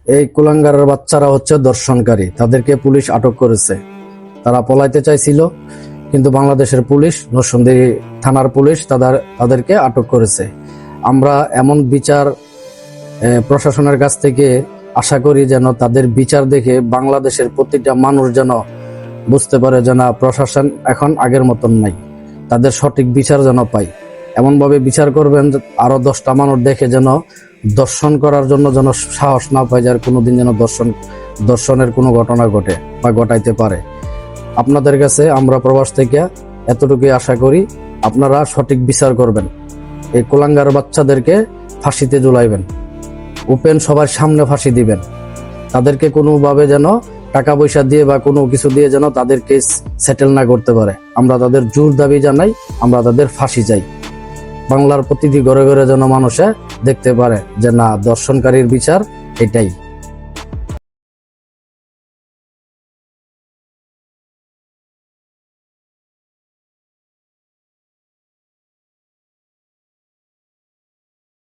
এই কুলাঙ্গারের বাচ্চারা হচ্ছে দর্শনকারী, তাদেরকে পুলিশ আটক করেছে। তারা পলাইতে চাইছিল, কিন্তু বাংলাদেশের পুলিশ, নরসিংদী থানার পুলিশ তাদেরকে আটক করেছে। আমরা এমন বিচার প্রশাসনের কাছ থেকে আশা করি যেন তাদের বিচার দেখে বাংলাদেশের প্রতিটা মানুষ যেন বুঝতে পারে যে না, প্রশাসন এখন আগের মতন নাই, তাদের সঠিক বিচার যেন পায়। এমনভাবে বিচার করবেন আরো 10টা মানুষ দেখে যেন দর্শন করার জন্য যেন সাহস না পায়, যার কোনোদিন যেন দর্শনের কোনো ঘটনা ঘটে বা ঘটাইতে পারে। আপনাদের কাছে আমরা প্রবাস থেকে এতটুকুই আশা করি, আপনারা সঠিক বিচার করবেন, এই কুলাঙ্গার বাচ্চাদেরকে ফাঁসিতে ঝুলাইবেন, ওপেন সবার সামনে ফাঁসি দিবেন। তাদেরকে কোনোভাবে যেন টাকা পয়সা দিয়ে বা কোনো কিছু দিয়ে যেন তাদের কেস সেটেল না করতে পারে। আমরা তাদের জোর দাবি জানাই, আমরা তাদের ফাঁসি চাই। বাংলার প্রতিটি ঘরে ঘরে যেন মানুষে দেখতে পারে যে না, দর্শনকারীর বিচার এটাই।